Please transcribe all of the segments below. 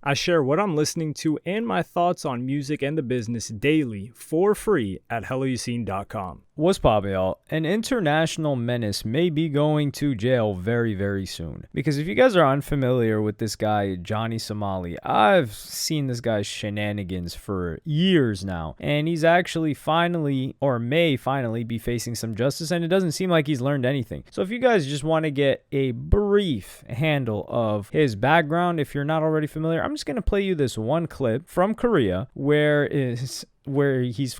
I share what I'm listening to and my thoughts on music and the business daily for free at helloyassine.com. What's poppin', y'all? An international menace may be going to jail very, very soon. Because if you guys are unfamiliar with this guy, Johnny Somali, I've seen this guy's shenanigans for years now. And he's actually finally, or may finally, be facing some justice, and it doesn't seem like he's learned anything. So if you guys just want to get a brief handle of his background, if you're not already familiar, I'm just going to play you this one clip from Korea where he's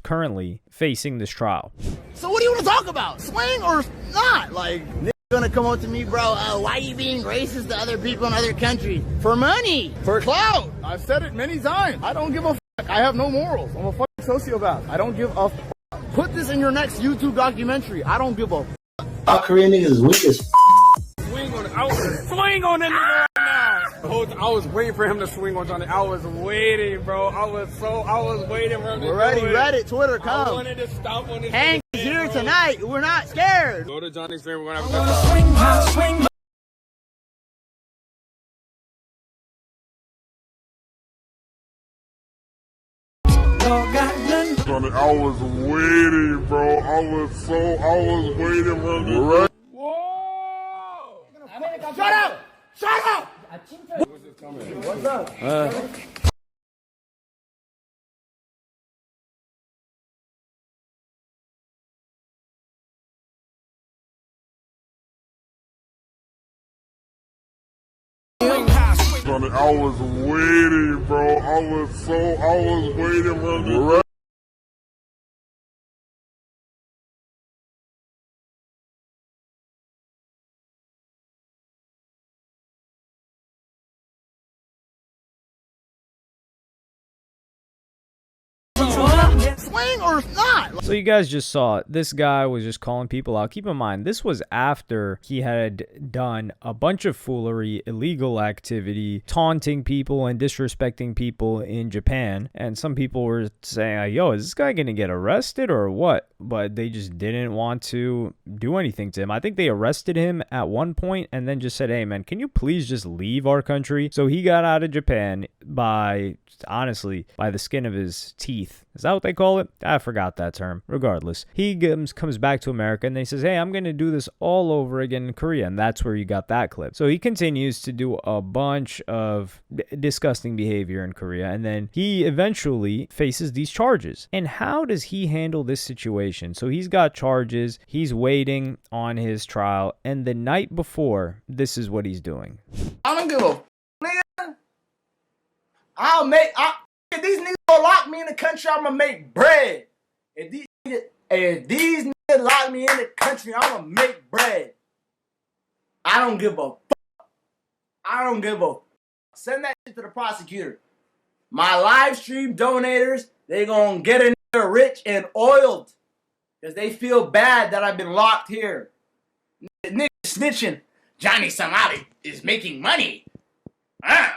currently facing this trial. So what do you want to talk about? Swing or not? Like, niggas gonna come up to me, bro, why you being racist to other people in other countries? For money. For clout. I've said it many times. I don't give a fuck. I have no morals. I'm a fucking sociopath. I don't give a fuck. Put this in your next YouTube documentary. I don't give a fuck. Our Korean niggas is weak as Swing on it. I was swing on the nigga right now. I was waiting for him to swing on Johnny. I was waiting, bro. I was waiting for him to We're ready, do it. Reddit, Twitter, come. I wanted to stop on this. Hank is here tonight. We're not scared. Go to Johnny's favorite. We're gonna have a good time. Swing. Johnny, I was waiting, bro. I was waiting for him to do it. Whoa! Shut up! Shut up! What's up? Johnny, I was waiting, bro. I was waiting for him to do it. Swing or not? So you guys just saw this guy was just calling people out. Keep in mind, this was after he had done a bunch of foolery, illegal activity, taunting people and disrespecting people in Japan. And some people were saying, yo, is this guy going to get arrested or what? But they just didn't want to do anything to him. I think they arrested him at one point and then just said, hey, man, can you please just leave our country? So he got out of Japan by the skin of his teeth. Is that what they call it? I forgot that term. Regardless, he comes back to America and then he says, hey, I'm going to do this all over again in Korea. And that's where you got that clip. So he continues to do a bunch of disgusting behavior in Korea. And then he eventually faces these charges. And how does he handle this situation? So he's got charges. He's waiting on his trial. And the night before, this is what he's doing. I don't give a nigga. If these niggas gonna lock me in the country, I'm gonna make bread. If these niggas lock me in the country, I'm gonna make bread. I don't give a fuck. I don't give a fuck. Send that shit to the prosecutor. My live stream donators, they gonna get a nigga rich and oiled. Because they feel bad that I've been locked here. Nigga snitching. Johnny Somali is making money. Yeah,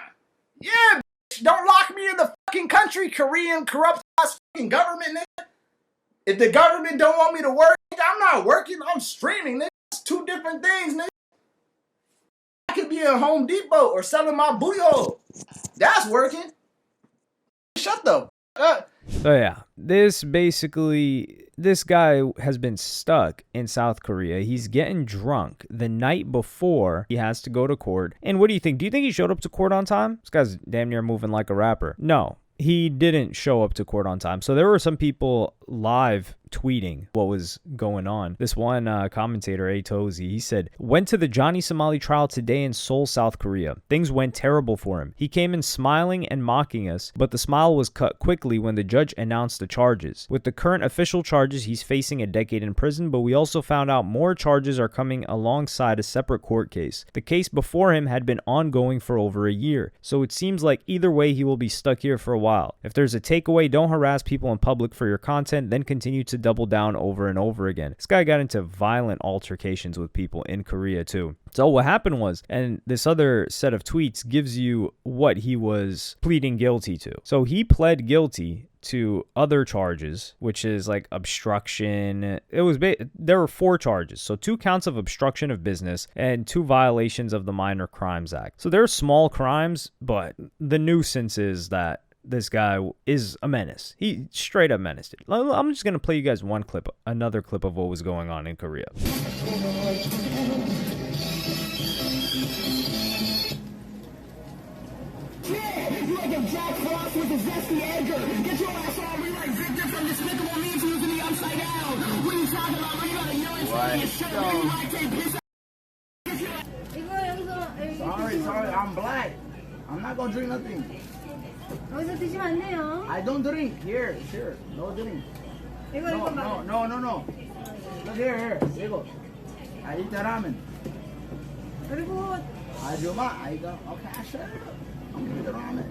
bitch. Don't lock me in the fucking country, Korean corrupt ass fucking government, nigga. If the government don't want me to work, nigga, I'm not working. I'm streaming, nigga. That's two different things, nigga. I could be in Home Depot or selling my booty hole. That's working. Shut the fuck up. So yeah, this guy has been stuck in South Korea. He's getting drunk the night before he has to go to court. And what do you think? Do you think he showed up to court on time? This guy's damn near moving like a rapper. No, he didn't show up to court on time. So there were some people live tweeting what was going on. This one commentator, A. Tozy, he said, went to the Johnny Somali trial today in Seoul, South Korea. Things went terrible for him. He came in smiling and mocking us, but the smile was cut quickly when the judge announced the charges. With the current official charges, he's facing a decade in prison, but we also found out more charges are coming alongside a separate court case. The case before him had been ongoing for over a year, so it seems like either way he will be stuck here for a while. If there's a takeaway, don't harass people in public for your content, then continue to double down over and over again. This guy got into violent altercations with people in Korea too. So what happened was, and this other set of tweets gives you what he was pleading guilty to. So he pled guilty to other charges, which is like obstruction. There were 4 charges. So 2 counts of obstruction of business and 2 violations of the Minor Crimes Act. So they're small crimes, but the nuisance is that this guy is a menace. He straight up menaced it. I'm just going to play you guys another clip of what was going on in Korea. Jack Frost with a zesty Edgar. Get your ass on me like Victor from Despicable Me using me upside down. What are you talking about? When you got a yelling in your shirt, when you like take piss. Sorry, I'm black. I'm not gonna drink nothing. 여기서 드시면 안 돼요. I don't drink. Here, sure. No drink. 이거 No. Look here. 이거. I eat the ramen. 그리고 아줌마, I go. Okay, sure. I'm gonna eat the ramen.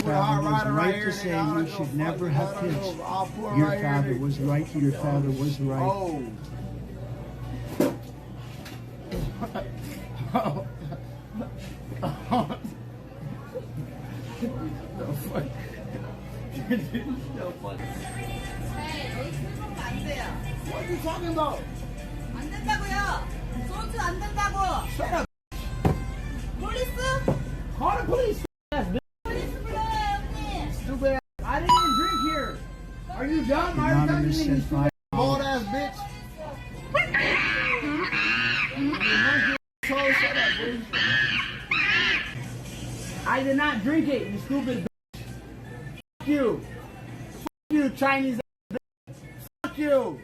Father was right to say you should never have kids. Your father was right. Your father was right. Oh. What are you talking about? 안 된다고요. 소주 안 된다고. Shut up. 폴리스? Call the police. 폴리스 불러요, 형님. Stupid ass. I didn't even drink here. Are you dumb? I already Anonymous you said stupid bald ass bitch. Shut up, bitch. I did not drink it, you stupid bitch. Fuck you. Fuck you, Chinese ass bitch. Fuck you.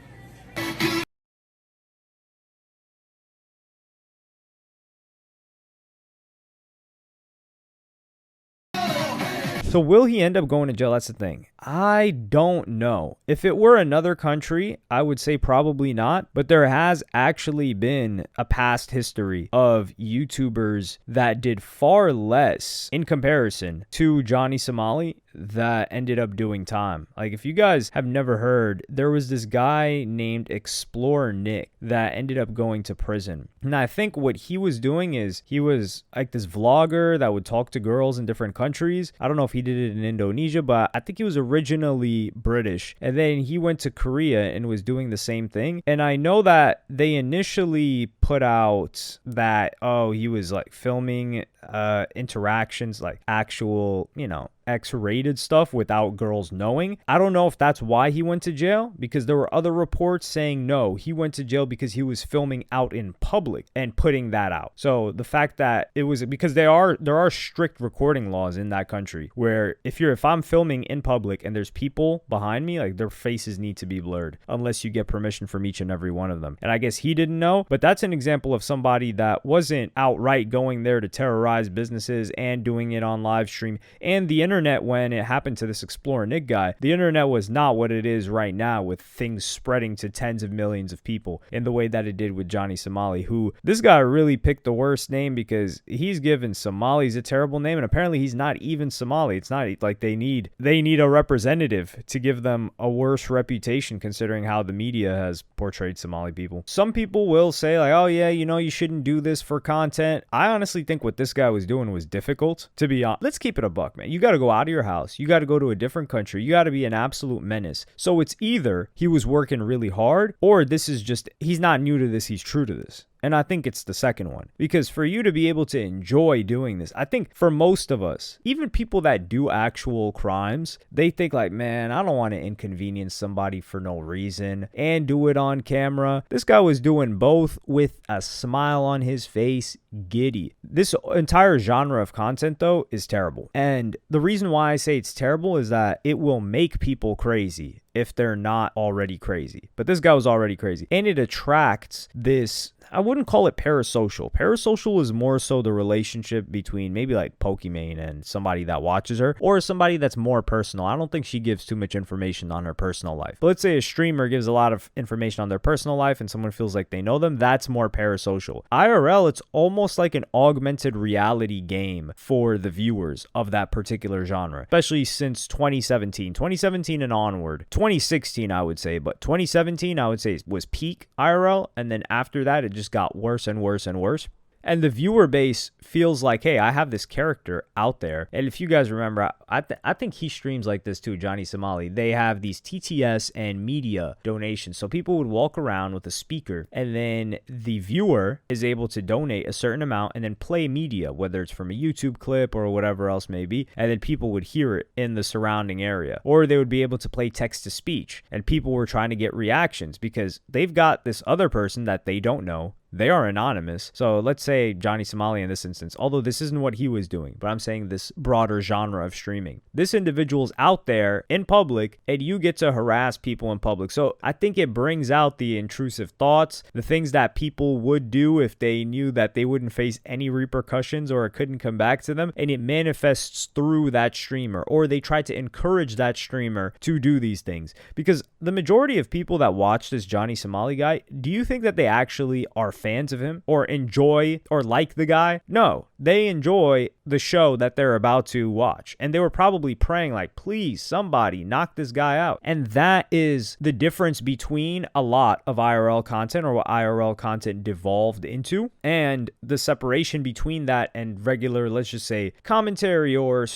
So will he end up going to jail? That's the thing. I don't know. If it were another country, I would say probably not. But there has actually been a past history of YouTubers that did far less in comparison to Johnny Somali that ended up doing time. Like, if you guys have never heard, there was this guy named Explorer Nick that ended up going to prison. And I think what he was doing is he was like this vlogger that would talk to girls in different countries. I don't know if he did it in Indonesia, but I think he was originally British. And then he went to Korea and was doing the same thing. And I know that they initially put out that, oh, he was like filming interactions, like actual, X-rated stuff without girls knowing. I don't know if that's why he went to jail, because there were other reports saying no, he went to jail because he was filming out in public and putting that out. So the fact that it was because there are strict recording laws in that country where if I'm filming in public and there's people behind me, like their faces need to be blurred unless you get permission from each and every one of them. And I guess he didn't know, but that's an example of somebody that wasn't outright going there to terrorize businesses and doing it on live stream. And the internet, when it happened to this Explorer Nick guy, the internet was not what it is right now with things spreading to tens of millions of people in the way that it did with Johnny Somali, who this guy really picked the worst name because he's given Somalis a terrible name, and apparently he's not even Somali. It's not like they need a representative to give them a worse reputation considering how the media has portrayed Somali people. Some people will say like, oh yeah, you shouldn't do this for content. I honestly think what this guy was doing was difficult, to be honest. Let's keep it a buck, man. You got to go out of your house. You got to go to a different country. You got to be an absolute menace. So it's either he was working really hard or this is just, he's not new to this. He's true to this. And I think it's the second one, because for you to be able to enjoy doing this, I think for most of us, even people that do actual crimes, they think like, man, I don't want to inconvenience somebody for no reason and do it on camera. This guy was doing both with a smile on his face, giddy. This entire genre of content, though, is terrible. And the reason why I say it's terrible is that it will make people crazy if they're not already crazy. But this guy was already crazy. And it attracts this, I wouldn't call it parasocial. Parasocial is more so the relationship between maybe like Pokimane and somebody that watches her, or somebody that's more personal. I don't think she gives too much information on her personal life. But let's say a streamer gives a lot of information on their personal life and someone feels like they know them. That's more parasocial. IRL, it's almost like an augmented reality game for the viewers of that particular genre, especially since 2017 and onward. 2016, I would say, but 2017, I would say, was peak IRL, and then after that, it just got worse and worse and worse. And the viewer base feels like, hey, I have this character out there. And if you guys remember, I think he streams like this too, Johnny Somali. They have these TTS and media donations. So people would walk around with a speaker, and then the viewer is able to donate a certain amount and then play media, whether it's from a YouTube clip or whatever else may be. And then people would hear it in the surrounding area. Or they would be able to play text to speech. And people were trying to get reactions because they've got this other person that they don't know. They are anonymous. So let's say Johnny Somali in this instance, although this isn't what he was doing, but I'm saying this broader genre of streaming. This individual's out there in public and you get to harass people in public. So I think it brings out the intrusive thoughts, the things that people would do if they knew that they wouldn't face any repercussions or it couldn't come back to them. And it manifests through that streamer, or they try to encourage that streamer to do these things. Because the majority of people that watch this Johnny Somali guy, do you think that they actually are fans of him or enjoy or like the guy? No, they enjoy the show that they're about to watch. And they were probably praying like, please, somebody knock this guy out. And that is the difference between a lot of IRL content, or what IRL content devolved into, and the separation between that and regular, let's just say, commentary, or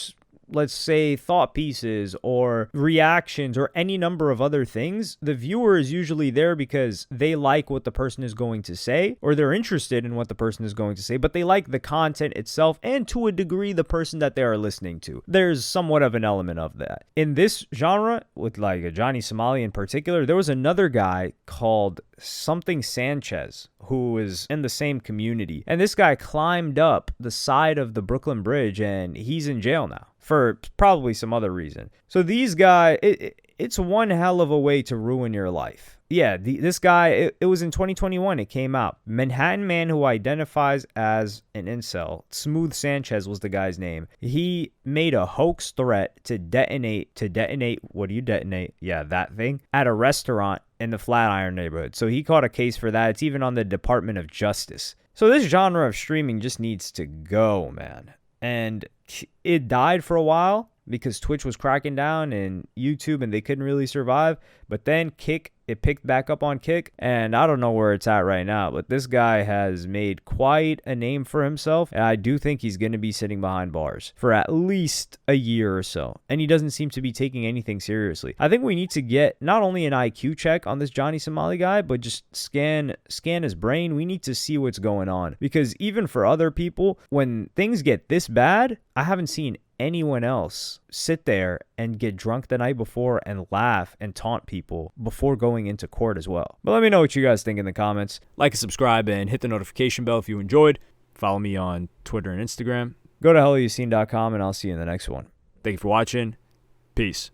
let's say thought pieces or reactions or any number of other things. The viewer is usually there because they like what the person is going to say, or they're interested in what the person is going to say, but they like the content itself and to a degree the person that they are listening to. There's somewhat of an element of that. In this genre, with like a Johnny Somali in particular, there was another guy called something Sanchez who is in the same community. And this guy climbed up the side of the Brooklyn Bridge and he's in jail now for probably some other reason. So these guys, it's one hell of a way to ruin your life. Yeah, this guy, it was in 2021, it came out. Manhattan man who identifies as an incel, Smooth Sanchez was the guy's name. He made a hoax threat to detonate, what do you detonate? Yeah, that thing, at a restaurant in the Flatiron neighborhood. So he caught a case for that. It's even on the Department of Justice. So this genre of streaming just needs to go, man. And it died for a while because Twitch was cracking down and YouTube, and they couldn't really survive. But then Kick, it picked back up on Kick, and I don't know where it's at right now, but this guy has made quite a name for himself, and I do think he's going to be sitting behind bars for at least a year or so, and he doesn't seem to be taking anything seriously. I think we need to get not only an IQ check on this Johnny Somali guy, but just scan his brain. We need to see what's going on, because even for other people, when things get this bad, I haven't seen anyone else sit there and get drunk the night before and laugh and taunt people before going into court as well. But let me know what you guys think in the comments. Like and subscribe and hit the notification bell if you enjoyed. Follow me on Twitter and Instagram. Go to helloyassine.com and I'll see you in the next one. Thank you for watching. Peace.